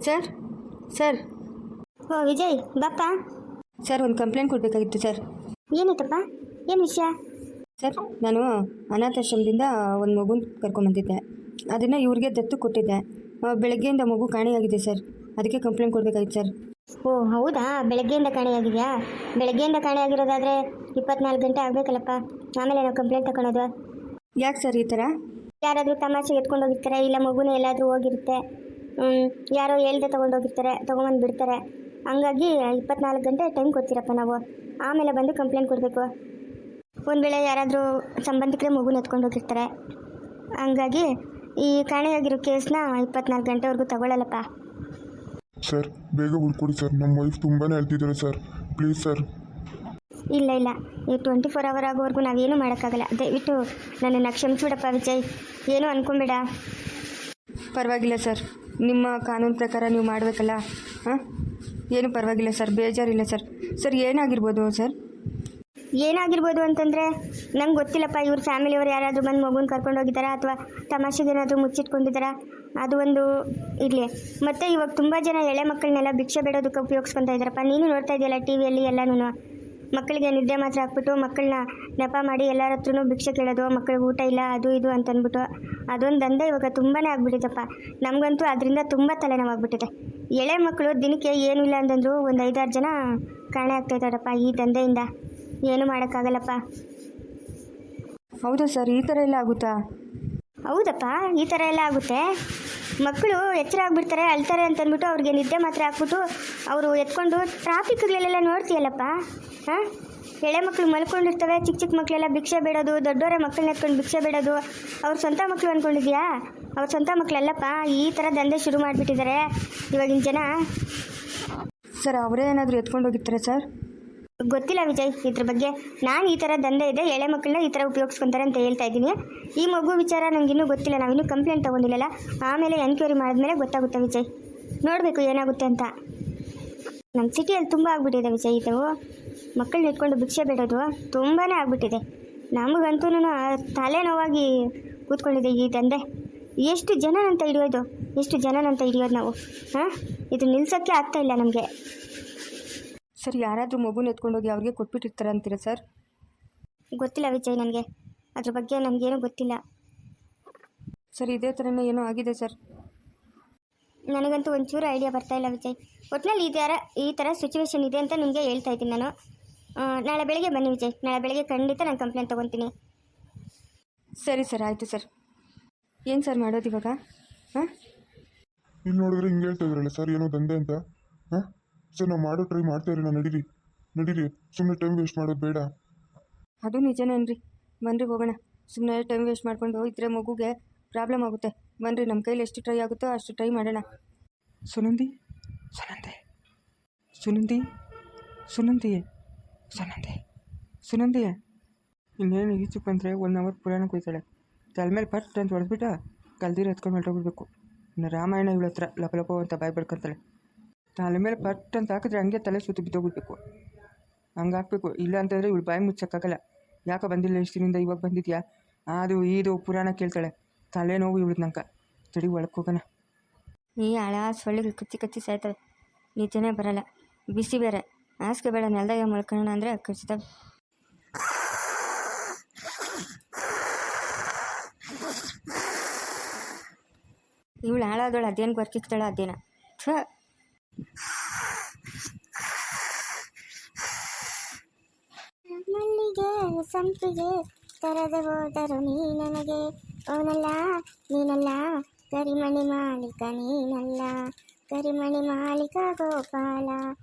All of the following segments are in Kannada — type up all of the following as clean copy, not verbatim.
ಸರ್ ಸರ್ ಓ ವಿಜಯ್ ಬಾಪ್ಪ. ಸರ್ ಒಂದು ಕಂಪ್ಲೇಂಟ್ ಕೊಡಬೇಕಾಗಿತ್ತು ಸರ್. ಏನಾಯ್ತಪ್ಪ, ಏನು ವಿಷಯ? ಸರ್ ನಾನು ಅನಾಥಾಶ್ರಮದಿಂದ ಒಂದು ಮಗುನ ಕರ್ಕೊಂಬಂದಿದ್ದೆ. ಅದನ್ನು ಇವ್ರಿಗೆ ದತ್ತು ಕೊಟ್ಟಿದ್ದೆ. ಬೆಳಗ್ಗೆಯಿಂದ ಮಗು ಕಾಣೆಯಾಗಿದೆ ಸರ್, ಅದಕ್ಕೆ ಕಂಪ್ಲೇಂಟ್ ಕೊಡಬೇಕಾಗಿತ್ತು ಸರ್. ಓ ಹೌದಾ, ಬೆಳಗ್ಗೆಯಿಂದ ಕಾಣೆಯಾಗಿದೆಯಾ? ಬೆಳಗ್ಗೆಯಿಂದ ಕಾಣೆಯಾಗಿರೋದಾದರೆ 24 ಗಂಟೆ ಆಗಬೇಕಲ್ಲಪ್ಪ, ಆಮೇಲೆ ನಾವು ಕಂಪ್ಲೇಂಟ್ ತಗೊಳೋದು. ಯಾಕೆ ಸರ್ ಈ ಥರ? ಯಾರಾದರೂ ತಮಾಷೆಗೆ ಎತ್ಕೊಂಡೋಗಿರ್ತಾರೆ, ಇಲ್ಲ ಮಗುನ ಎಲ್ಲಾದರೂ ಹೋಗಿರುತ್ತೆ, ಯಾರೋ ಹೇಳ್ದೆ ತೊಗೊಂಡೋಗಿರ್ತಾರೆ, ತೊಗೊಂಬಂದು ಬಿಡ್ತಾರೆ. ಹಂಗಾಗಿ 24 ಗಂಟೆ ಟೈಮ್ ಕೊಡ್ತೀರಪ್ಪ ನಾವು, ಆಮೇಲೆ ಬಂದು ಕಂಪ್ಲೇಂಟ್ ಕೊಡಬೇಕು. ಒಂದು ವೇಳೆ ಯಾರಾದರೂ ಸಂಬಂಧಿಕರೇ ಮಗುನ ಎತ್ಕೊಂಡೋಗಿರ್ತಾರೆ, ಹಂಗಾಗಿ ಈ ಕಾಣೆಯಾಗಿರೋ ಕೇಸ್ನ 24 ಗಂಟೆವರೆಗೂ ತಗೊಳ್ಳಲ್ಲಪ್ಪ. ಸರ್ ಬೇಗ ಹುಡ್ಕೊಡಿ ಸರ್, ನಮ್ಮ ವೈಫ್ ತುಂಬಾ ಅಳ್ತಿದ್ದಾರೆ ಸರ್, ಪ್ಲೀಸ್ ಸರ್. ಇಲ್ಲ ಈ 24 ಅವರ್ ಆಗೋವರೆಗೂ ನಾವೇನು ಮಾಡೋಕ್ಕಾಗಲ್ಲ. ದಯವಿಟ್ಟು ನನ್ನನ್ನು ಕ್ಷಮಿಸ್ಬಿಡಪ್ಪ ವಿಜಯ್, ಏನೂ ಅನ್ಕೊಂಬೇಡ. ಪರವಾಗಿಲ್ಲ ಸರ್, ನಿಮ್ಮ ಕಾನೂನು ಪ್ರಕಾರ ನೀವು ಮಾಡಬೇಕಲ್ಲ. ಹಾಂ, ಏನು ಪರವಾಗಿಲ್ಲ ಸರ್, ಬೇಜಾರಿಲ್ಲ ಸರ್. ಸರ್ ಏನಾಗಿರ್ಬೋದು ಸರ್? ಏನಾಗಿರ್ಬೋದು ಅಂತಂದರೆ ನಂಗೆ ಗೊತ್ತಿಲ್ಲಪ್ಪ. ಇವ್ರ ಫ್ಯಾಮಿಲಿಯವ್ರು ಯಾರಾದರೂ ಬಂದು ಮಗುನ ಕರ್ಕೊಂಡೋಗಿದ್ದಾರಾ ಅಥವಾ ತಮಾಷೆಗೆ ಏನಾದರೂ ಮುಚ್ಚಿಟ್ಕೊಂಡಿದ್ದಾರಾ, ಅದು ಒಂದು ಇರಲಿ. ಮತ್ತು ಇವಾಗ ತುಂಬ ಜನ ಎಳೆ ಮಕ್ಕಳನ್ನೆಲ್ಲ ಭಿಕ್ಷೆ ಬೇಡೋದಕ್ಕೆ ಉಪಯೋಗಿಸ್ಕೊತಾ ಇದ್ದಾರಪ್ಪ. ನೀನು ನೋಡ್ತಾ ಇದೆಯಲ್ಲ ಟಿ ವಿಯಲ್ಲಿ ಎಲ್ಲನೂ. ಮಕ್ಕಳಿಗೆ ನಿದ್ದೆ ಮಾತ್ರ ಹಾಕ್ಬಿಟ್ಟು ಮಕ್ಕಳನ್ನ ನೆಪ ಮಾಡಿ ಎಲ್ಲರ ಹತ್ರನೂ ಭಿಕ್ಷೆ ಕೇಳೋದು, ಮಕ್ಕಳಿಗೆ ಊಟ ಇಲ್ಲ ಅದು ಇದು ಅಂತಂದ್ಬಿಟ್ಟು ಅದೊಂದು ದಂಧೆ ಇವಾಗ ತುಂಬಾ ಆಗ್ಬಿಟ್ಟಿದೆಪ್ಪ. ನಮಗಂತೂ ಅದರಿಂದ ತುಂಬ ತಲೆನೋವಾಗ್ಬಿಟ್ಟಿದೆ. ಎಳೆ ಮಕ್ಕಳು ದಿನಕ್ಕೆ ಏನೂ ಇಲ್ಲ ಅಂತಂದ್ರು ಒಂದು 5-6 ಜನ ಕಾಣೆ ಆಗ್ತಾಯಿದ್ದಾರಪ್ಪ ಈ ದಂಧೆಯಿಂದ. ಏನೂ ಮಾಡೋಕ್ಕಾಗಲ್ಲಪ್ಪ. ಹೌದಾ ಸರ್, ಈ ಥರ ಎಲ್ಲ ಆಗುತ್ತಾ? ಹೌದಪ್ಪ, ಈ ಥರ ಎಲ್ಲ ಆಗುತ್ತೆ. ಮಕ್ಕಳು ಎಚ್ಚರ ಆಗಿಬಿಡ್ತಾರೆ, ಅಳ್ತಾರೆ ಅಂತಂದ್ಬಿಟ್ಟು ಅವ್ರಿಗೆ ನಿದ್ದೆ ಮಾತ್ರ ಹಾಕ್ಬಿಟ್ಟು ಅವರು ಎತ್ಕೊಂಡು ಟ್ರಾಫಿಕ್ಗಳೆಲ್ಲ ನೋಡ್ತೀಯಲ್ಲಪ್ಪ. ಹಾಂ, ಎಳೆ ಮಕ್ಕಳು ಮಲ್ಕೊಂಡಿರ್ತವೆ, ಚಿಕ್ಕ ಮಕ್ಕಳೆಲ್ಲ ಭಿಕ್ಷೆ ಬೇಡೋದು, ದೊಡ್ಡವರೇ ಮಕ್ಕಳನ್ನ ಎತ್ಕೊಂಡು ಭಿಕ್ಷೆ ಬೇಡೋದು. ಅವ್ರ ಸ್ವಂತ ಮಕ್ಕಳು ಅಂದ್ಕೊಂಡಿದ್ಯಾ? ಅವ್ರ ಸ್ವಂತ ಮಕ್ಕಳಲ್ಲಪ್ಪ. ಈ ಥರ ದಂಧೆ ಶುರು ಮಾಡಿಬಿಟ್ಟಿದ್ದಾರೆ ಇವಾಗಿನ ಜನ. ಸರ್ ಅವರೇ ಏನಾದರೂ ಎತ್ಕೊಂಡೋಗಿರ್ತಾರೆ ಸರ್? ಗೊತ್ತಿಲ್ಲ ವಿಜಯ್ ಇದ್ರ ಬಗ್ಗೆ. ನಾನು ಈ ಥರ ದಂಧೆ ಇದೆ, ಎಳೆ ಮಕ್ಕಳನ್ನ ಈ ಥರ ಉಪಯೋಗಿಸ್ಕೊತಾರೆ ಅಂತ ಹೇಳ್ತಾ ಇದ್ದೀನಿ. ಈ ಮಗು ವಿಚಾರ ನನಗಿನ್ನೂ ಗೊತ್ತಿಲ್ಲ, ನಾವಿನ್ನೂ ಕಂಪ್ಲೇಂಟ್ ತೊಗೊಂಡಿಲ್ಲಲ್ಲ. ಆಮೇಲೆ ಎನ್ಕ್ವೈರಿ ಮಾಡಿದ್ಮೇಲೆ ಗೊತ್ತಾಗುತ್ತೆ ವಿಜಯ್, ನೋಡಬೇಕು ಏನಾಗುತ್ತೆ ಅಂತ. ನಮ್ಮ ಸಿಟಿಯಲ್ಲಿ ತುಂಬ ಆಗ್ಬಿಟ್ಟಿದೆ ವಿಜಯ್, ಇದು ಮಕ್ಕಳನ್ನ ಇಟ್ಕೊಂಡು ಭಿಕ್ಷೆ ಬೇಡೋದು ತುಂಬಾ ಆಗ್ಬಿಟ್ಟಿದೆ. ನಮಗಂತೂ ತಲೆನೋವಾಗಿ ಕೂತ್ಕೊಂಡಿದೆ ಈ ದಂಧೆ. ಎಷ್ಟು ಜನನಂತ ಹಿಡಿಯೋದು ನಾವು? ಹಾಂ, ಇದು ನಿಲ್ಸೋಕ್ಕೆ ಆಗ್ತಾಯಿಲ್ಲ ನಮಗೆ. ಸರ್ ಯಾರಾದರೂ ಮಗುನ ಎತ್ಕೊಂಡೋಗಿ ಅವ್ರಿಗೆ ಕೊಟ್ಬಿಟ್ಟಿರ್ತಾರೆ ಅಂತೀರಾ ಸರ್? ಗೊತ್ತಿಲ್ಲ ವಿಜಯ್, ನನಗೆ ಅದ್ರ ಬಗ್ಗೆ ನನಗೇನೂ ಗೊತ್ತಿಲ್ಲ. ಸರ್ ಇದೇ ಥರನೇ ಏನೋ ಆಗಿದೆ ಸರ್. ನನಗಂತೂ ಒಂಚೂರು ಐಡಿಯಾ ಬರ್ತಾಯಿಲ್ಲ ವಿಜಯ್. ಒಟ್ಟಿನಲ್ಲಿ ಈ ಥರ ಸಿಚುವೇಶನ್ ಇದೆ ಅಂತ ನಿಮಗೆ ಹೇಳ್ತಾ ಇದ್ದೀನಿ ನಾನು. ನಾಳೆ ಬೆಳಗ್ಗೆ ಬನ್ನಿ ವಿಜಯ್, ನಾಳೆ ಬೆಳಗ್ಗೆ ಖಂಡಿತ ನಾನು ಕಂಪ್ಲೇಂಟ್ ತೊಗೊತೀನಿ. ಸರಿ ಸರ್, ಆಯಿತು ಸರ್. ಏನು ಸರ್ ಮಾಡೋದು ಇವಾಗ? ಹಾಂ, ಇಲ್ಲಿ ನೋಡಿದ್ರೆ ಹಿಂಗೆ ಹೇಳ್ತಾ ಇದ್ರಲ್ಲ ಸರ್, ಏನೋ ದಂಧೆ ಅಂತ. ಹಾಂ ಸರ್, ನಾವು ಮಾಡೋ ಟ್ರೈ ಮಾಡ್ತಾ ಇರೋಣ, ನಡೀರಿ, ಸುಮ್ಮನೆ ಟೈಮ್ ವೇಸ್ಟ್ ಮಾಡೋದು ಬೇಡ. ಅದು ನಿಜನೇನ್ರಿ, ಬನ್ನಿರಿ ಹೋಗೋಣ. ಸುಮ್ಮನೆ ಟೈಮ್ ವೇಸ್ಟ್ ಮಾಡ್ಕೊಂಡು ಇದ್ರೆ ಮಗುಗೆ ಪ್ರಾಬ್ಲಮ್ ಆಗುತ್ತೆ. ಬನ್ನಿರಿ, ನಮ್ಮ ಕೈಲಿ ಎಷ್ಟು ಟ್ರೈ ಆಗುತ್ತೋ ಅಷ್ಟು ಟ್ರೈ ಮಾಡೋಣ. ಸುನಂದಿ, ಇನ್ನೇನು ಈಚಕ್ಕೆ ಬಂದರೆ 1 ಅವರ್ ಪುರಾಣ ಕೊಯ್ತಾಳೆ. ತಲೆ ಮೇಲೆ ಪಟ್ ಅಂತ ಹೊಡೆದ್ಬಿಟ್ಟು ಕಲ್ದಿರ ಎತ್ಕೊಂಡು ಹೊರಟೋಗ್ಬಿಡ್ಬೇಕು. ಇನ್ನು ರಾಮಾಯಣ ಇವಳ ಹತ್ರ ಲಪ ಅಂತ ಬಾಯಿ ಬಡ್ಕೊತಾಳೆ. ತಲೆ ಮೇಲೆ ಪಟ್ ಅಂತ ಹಾಕಿದ್ರೆ ಹಂಗೆ ತಲೆ ಸುತ್ತು ಬಿದ್ದೋಗ್ಬಿಡ್ಬೇಕು, ಹಂಗೆ ಹಾಕ್ಬೇಕು. ಇಲ್ಲ ಅಂತಂದರೆ ಇವಳು ಬಾಯಿ ಮುಚ್ಚಕ್ಕಾಗಲ್ಲ. ಯಾಕೆ ಬಂದಿಲ್ಲ ಇಷ್ಟು ದಿನದಿಂದ, ಇವಾಗ ಬಂದಿದ್ಯಾ, ಅದು ಇದು ಪುರಾಣ ಕೇಳ್ತಾಳೆ. ತಲೆ ನೋವು ಇವಳು ನಂಗೆ. ತಡಿ ಒಳಕ್ಕೆ ಹೋಗೋಣ. ಈ ಹಳ ಸೊಳ್ಳೆಗಳು ಕಚ್ಚಿ ಸಾಯ್ತವೆ, ನಿಜನೇ ಬರಲ್ಲ. ಬಿಸಿ ಬೇರೆ, ಹಾಸಿಗೆ ಬೇಡ, ನೆಲದಾಗ ಮಲ್ಕೊಳ್ಳೋಣ ಅಂದರೆ ಕಚ್ತವೆ. ಇವಳು ಹಾಳಾದವಳು ಅದೇನು ಬರ್ಕಿಕ್ತಾಳೆ ಅದೇನ. ಮಲ್ಲಿಗೆ ಸಂಪಿಗೆ ತರದ ಹೋದರು ನೀನಗೆ, ಓನಲ್ಲ ನೀನಲ್ಲ ಕರಿಮಣಿ ಮಾಲೀಕ ನೀನಲ್ಲ, ಕರಿಮಣಿ ಮಾಲೀಕ ಗೋಪಾಲ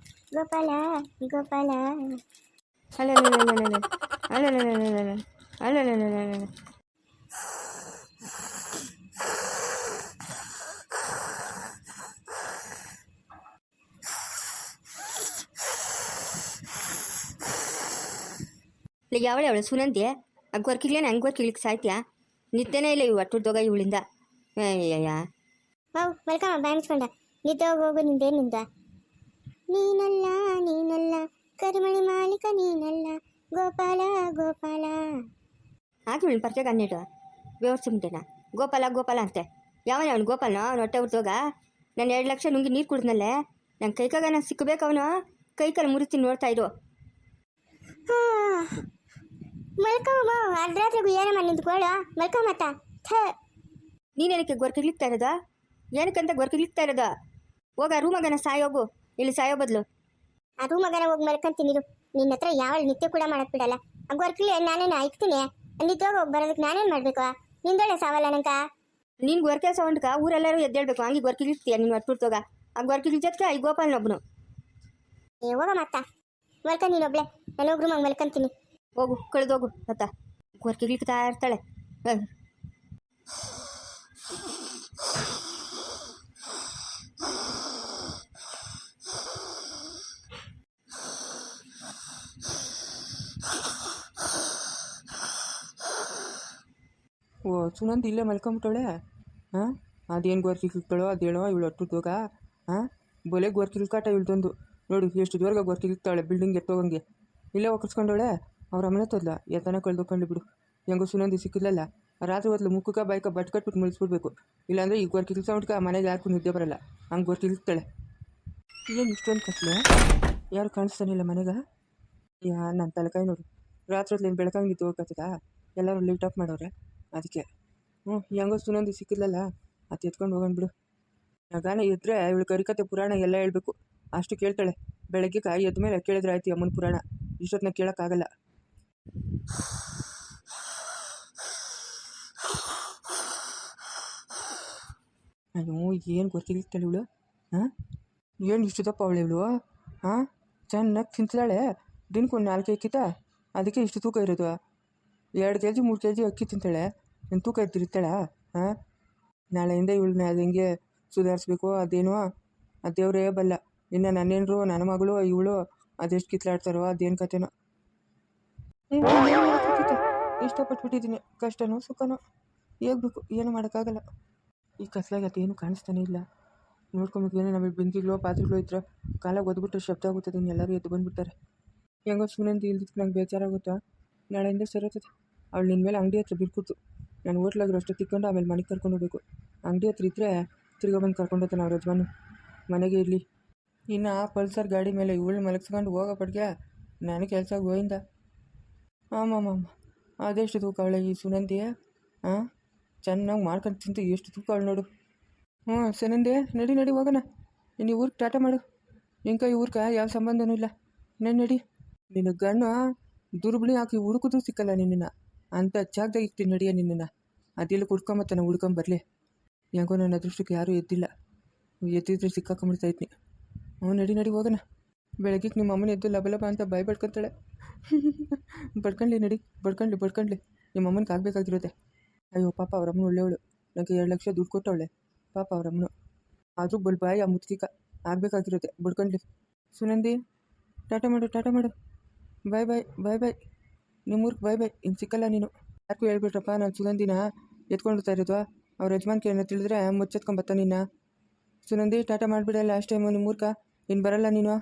ಗೋಪಾಲ ಗೋಪಾಲ. ಅಲ್ಲ ಯಾವಳೆ ಸುನಂದಿ, ಹಂಗೆ ವರ್ಕಿಗ್ಲಿಕ್ಕೆ ಸಾಯ್ತೀಯಾ? ನಿದ್ದೆನೇ ಇಲ್ಲ ಇವು ಒಟ್ಟುದೋಗ ಇವಳಿಂದ. ಅಯ್ಯಯ್ಯ ಮಲ್ಕಮ್ಮ ಬಾಯಿ ಮುಚ್ಕೊಂಡ, ನಿದ್ದೆ ಹೋಗು ನಿಂದೇನಿಂದ. ನೀನಲ್ಲ ಕರಿಮಣಿ ಮಾಲೀಕ ನೀನಲ್ಲ, ಗೋಪಾಲ ಗೋಪಾಲ. ಹಾಕಿ ಇವಳು ಪರಿಚಯ ಅನ್ನಿಟ್ಟು ವ್ಯವಸ್ಥೆ ಮುಂದೆನಾ ಗೋಪಾಲ ಅಂತೆ. ಯಾವನ ಅವನು ಗೋಪಾಲನ ಹೊಟ್ಟೆ ಹುಟ್ಟೋಗ? ನಾನು 2 ಲಕ್ಷ ನುಂಗಿ ನೀರು ಕುಡಿದ್ನಲ್ಲೇ ನನ್ನ ಕೈಕಾಗ ನಾನು ಸಿಕ್ಕಬೇಕು ಅವನು ಕೈಕಾಲು ಮುರಿತೀನಿ ನೋಡ್ತಾ ಇರು. ಮಲ್ಕಮ್ಮ ಅರ್ಧರಾತ್ರಿಗೂ ಏನಮ್ಮ ನಿಂತ್ಕೊಳ್ಳ ಮಲ್ಕಮ್ಮತ್ತ ನೀನೇನಕ್ಕೆ ಗೊರ್ಕಿಗ್ಲಿಕ್ತಾ ಇರೋದ? ಏನಕ್ಕಂತ ಗೊರ್ಕಿಗ್ಲಿಕ್ತಾ ಇರೋದ? ಹೋಗ ರೂಮಗನ ಸಾಯೋಗು, ಇಲ್ಲಿ ಸಾಯೋ ಬದಲು. ಆ ರೂಮಗನ ಹೋಗಿ ಮಲ್ಕೊಂತೀನಿ ನಿನ್ನ ಹತ್ರ ಯಾವ ನಿತ್ಯ ಕೂಡ ಮಾಡಕ್ ಬಿಡಲ್ಲ. ಆ ಗೊರ್ಕಿಲಿ ನಾನೇನು ಐಕ್ತೀನಿ ನಿತ್ಯವಾಗ ಹೋಗಿ ಬರೋದಕ್ಕೆ ನಾನೇನು ಮಾಡಬೇಕು? ನಿಂದೊಳ್ಳೆ ಸಾವಲ್ಲ ನಂಕ. ನೀನು ಗೊರ್ಕೆ ಸೌಂಡ್ಕ ಊರೆಲ್ಲರೂ ಎದ್ದೇಳ್ಬೇಕು, ಹಂಗೆ ಗೊರ್ಕಿಗ್ಲಿಕ್ತೀಯ ನೀನು ಹೊಟ್ಬಿಡ್ತೋಗ. ಆ ಗೊರ್ಕಿಗ್ಲಿ ಜೊತೆಗೆ ಈ ಗೋಪಾಲನೊಬ್ಬನು. ಹೋಗ ಮತ್ತ ಮಲ್ಕೊಂಡು ನೀನೊಬ್ಳೆ, ನಾನು ಹೋಗಿ ರೂಮಾಗ ಮಲ್ಕೊಂತೀನಿ. ಹೋಗು ಕಳೆದೋಗು ಮತ್ತ ಗೊರ್ಕಿಗ್ಲಿಕ್ತಾ ಇರ್ತಾಳೆ. ಓ ಸುನಂದ್ ಇಲ್ಲೇ ಮಲ್ಕೊಂಬಿಟ್ಟವಳೆ. ಹಾಂ ಅದೇನು ಗೊರ್ಕಿಕ್ತಾಳೋ ಅದೇಳೋ ಇವಳು ಒಟ್ಟುತ್ತೋಗ. ಹಾಂ ಬೊಲೆ ಗೊರ್ಕಿಲ್ಕಾಟ ಇವಳ್ದೊಂದು ನೋಡಿ ಎಷ್ಟು ಜೋರ್ಗೆ ಗೊರ್ಕಿಲ್ತಾಳೆ ಬಿಲ್ಡಿಂಗ್ ಎತ್ತೋಗಂಗೆ. ಇಲ್ಲೇ ಒಕ್ಕರ್ಸ್ಕೊಂಡವಳೆ ಅವ್ರ ಅಮ್ಮನೆ ತೊದ್ಲ ಎತ್ತನ ಕಳ್ದೊಕೊಂಡು ಬಿಡು. ಹೆಂಗೋ ಸುನಂದಿ ಸಿಕ್ಕಿಲ್ಲಲ್ಲ, ರಾತ್ರಿ ಹೊತ್ತು ಮುಖಕ್ಕೆ ಬಾಯ್ಕ ಬಟ್ ಕಟ್ಬಿಟ್ಟು ಮುಳಿಸ್ಬಿಡ್ಬೇಕು. ಇಲ್ಲಾಂದರೆ ಈ ಗೊರ್ಕಿಲ್ ಸೌಂಡ್ಕ ಮನೆಗೆ ಯಾರಿಗೂ ನಿದ್ದೆ ಬರಲ್ಲ, ಹಂಗೆ ಗೊರ್ಕಿಲ್ತಾಳೆ. ಏನು ಇಷ್ಟೊಂದು ಕತ್ಲೆ, ಯಾರು ಕಾಣಿಸ್ತಾನಿಲ್ಲ ಮನೆಗೆ. ನನ್ನ ತಲೆಕಾಯಿ ನೋಡು, ರಾತ್ರಿ ಹೊತ್ತು ಬೆಳಕಂಗೆ ನಿಂತು ಹೋಗ್ತದ, ಎಲ್ಲರೂ ಲೈಟ್ ಆಫ್ ಮಾಡೋರೆ ಅದಕ್ಕೆ. ಹೆಂಗೋ ಸುನಂದಿ ಸಿಕ್ಕಿಲ್ಲಲ್ಲ, ಅದು ಎತ್ಕೊಂಡು ಹೋಗೋಣ ಬಿಡು. ಗಾನ ಇದ್ದರೆ ಇವಳು ಕರಿಕತೆ ಪುರಾಣ ಎಲ್ಲ ಹೇಳ್ಬೇಕು, ಅಷ್ಟು ಕೇಳ್ತಾಳೆ. ಬೆಳಗ್ಗೆ ಕಾಯಿ ಎದ್ದ ಮೇಲೆ ಕೇಳಿದ್ರೆ ಆಯ್ತು ಅಮ್ಮನ ಪುರಾಣ, ಇಷ್ಟೊತ್ತನ್ನ ಕೇಳೋಕ್ಕಾಗಲ್ಲ. ಅಯ್ಯೋ ಏನು ಗೊತ್ತಿರ್ತಾಳೆ ಇವಳು. ಹಾಂ ಏನು ಇಷ್ಟು ದಪ್ಪ ಅವಳು ಇವಳು. ಹಾಂ ಚೆನ್ನಾಗಿ ತಿಂತಾಳೆ, ದಿನಕ್ಕೊಂದು 4 ಅಕ್ಕಿತ, ಅದಕ್ಕೆ ಇಷ್ಟು ತೂಕ ಇರೋದು. 2 kg 3 kg ಅಕ್ಕಿ ತಿಂತಾಳೆ, ನನ್ನ ತೂಕ ಇರ್ತಾಳೆ. ಹಾಂ ನಾಳೆಯಿಂದ ಇವಳನ್ನ ಅದು ಹೆಂಗೆ ಸುಧಾರಿಸ್ಬೇಕು ಅದೇನೋ ಆ ದೇವರೇ ಬಲ್ಲ. ಇನ್ನು ನನ್ನೇನರು ನನ್ನ ಮಗಳು ಇವಳು ಅದೆಷ್ಟು ಕಿತ್ಲಾಡ್ತಾರೋ ಅದೇನು ಕತೆನೋ. ಇಷ್ಟಪಟ್ಬಿಟ್ಟಿದ್ದೀನಿ, ಕಷ್ಟನೋ ಸುಖನೋ ಹೇಗಬೇಕು, ಏನು ಮಾಡೋಕ್ಕಾಗಲ್ಲ. ಈ ಕತ್ಲಾಗ ಅದೇನು ಕಾಣಿಸ್ತಾನೆ ಇಲ್ಲ. ನೋಡ್ಕೊಂಬಿಟ್ವೇನೆ ನಮಗೆ ಬೆಂಕಿಗಳೋ ಪಾತ್ರೆಗಳೋ ಇದ್ರೆ ಕಾಲಾಗ ಒದ್ಬಿಟ್ರೆ ಶಬ್ದ ಆಗುತ್ತದೆ, ಎಲ್ಲರೂ ಎದ್ದು ಬಂದುಬಿಡ್ತಾರೆ. ಹೆಂಗೋ ಸುಮ್ಮನೆ ಇಲ್ದಿತ್ತು ನಂಗೆ ಬೇಜಾರಾಗುತ್ತಾ. ನಾಳೆಯಿಂದ ಸರೋತದೆ. ಅವಳು ನಿನ್ನ ಮೇಲೆ ಅಂಗಡಿ ಹತ್ರ ಬಿಟ್ಕೊಡ್ತು, ನಾನು ಹೋಟ್ಲಾಗಿರೋ ಅಷ್ಟು ತಿಕ್ಕೊಂಡು ಆಮೇಲೆ ಮನೆಗೆ ಕರ್ಕೊಂಡು ಹೋಗ್ಬೇಕು. ಅಂಗಡಿ ಹತ್ರ ಇದ್ದರೆ ತಿರ್ಗೋ ಬಂದು ಕರ್ಕೊಂಡು ಹೋಗ್ತಾನೆ ಅವ್ರ ಯಜಮಾನು, ಮನೆಗೆ ಇರಲಿ. ಇನ್ನು ಪಲ್ಸರ್ ಗಾಡಿ ಮೇಲೆ ಇವಳು ಮಲಗಿಸ್ಕೊಂಡು ಹೋಗೋ ಪಡ್ಗೆ ನಾನು ಕೆಲಸ ಗೋಯಿಂದ. ಆಮಾಮ್ಮ ಅದೆಷ್ಟು ತೂಕ ಅವಳೆ ಈ ಸುನಂದಿ. ಹಾಂ ಚೆನ್ನಾಗಿ ಮಾಡ್ಕೊಂಡು ತಿಂತು ಎಷ್ಟು ತೂಕ ಅವಳು ನೋಡು. ಸುನಂದಿ ನಡಿ ನಡಿ ಹೋಗೋಣ. ನೀನು ಊರಿಗೆ ಟಾಟಾ ಮಾಡು, ನಿಂಕ ಈ ಊರ್ಗೆ ಯಾವ ಸಂಬಂಧನೂ ಇಲ್ಲ. ನಡಿ ನಿನ್ನ ಗಣ್ಣು ದುರ್ಬಿಣಿ ಹಾಕಿ ಹುಡುಕಿದ್ರು ಸಿಕ್ಕಲ್ಲ ನಿನ್ನನ್ನು, ಅಂಥ ಜಾಗದಾಗ ಇಕ್ತೀನಿ ನಡಿಯ ನಿನ್ನನ್ನು. ಅದೆಲ್ಲ ಕುಡ್ಕೊಂಬತ್ತ ನಾವು ಹುಡ್ಕೊಂಬರಲಿ. ಹೆಂಗೋ ನನ್ನ ಅದೃಷ್ಟಕ್ಕೆ ಯಾರೂ ಎದ್ದಿಲ್ಲ, ಎದ್ದಿದ್ರೆ ಸಿಕ್ಕಾಕೊಂಬಿಡ್ತಾ ಇದ್ನಿ. ನಡಿ ನಡಿ ಹೋಗೋಣ. ಬೆಳಗ್ಗೆ ನಿಮ್ಮ ಅಮ್ಮನ ಎದ್ದು ಲಬಲಬ ಅಂತ ಬಾಯಿ ಬಡ್ಕೊತಾಳೆ. ಬಡ್ಕೊಂಡ್ಲಿ ನಡಿ, ಬಡ್ಕೊಂಡ್ಲಿ ನಿಮ್ಮ ಅಮ್ಮನಿಗೆ ಆಗಬೇಕಾಗಿರೋದೆ. ಅಯ್ಯೋ ಪಾಪ ಅವರಮ್ಮನ ಒಳ್ಳೆಯವಳು, ನನಗೆ 2 ಲಕ್ಷ ದುಡ್ಡು ಕೊಟ್ಟವಳೆ ಪಾಪ ಅವರಮ್ಮನು. ಆದರೂ ಬಲ್ ಬಾಯಿ ಆ ಮುತ್ಕಿಕ ಆಗಬೇಕಾಗಿರೋದೆ, ಬಡ್ಕೊಂಡ್ಲಿ. ಸುನಂದಿ ಟಾಟಾ ಮಾಡು, ಬಾಯ್ ಬಾಯ್ ನಿಮ್ಮೂರ್ಗೆ ಬಾಯ್ ಇನ್ನು ಸಿಕ್ಕಲ್ಲ ನೀನು. ಯಾರಿಗೂ ಹೇಳ್ಬಿಟ್ರಪ್ಪ ನಾನು ಸುನಂದಿನ ಎತ್ಕೊಂಡ್ತಾ ಇರೋದು, ಅವ್ರ ಯಜಮಾನ್ಕೆ ಏನೋ ತಿಳಿದ್ರೆ ಮುಚ್ಚೆತ್ಕೊಂಬತ್ತ ನಿನ್ನ. ಸುನಂದಿ ಟಾಟಾ ಮಾಡಿಬಿಡಲ್ಲ ಅಷ್ಟು ಟೈಮು ನಿಮ್ಮೂರ್ಗೆ, ಇನ್ನು ಬರಲ್ಲ ನೀನು.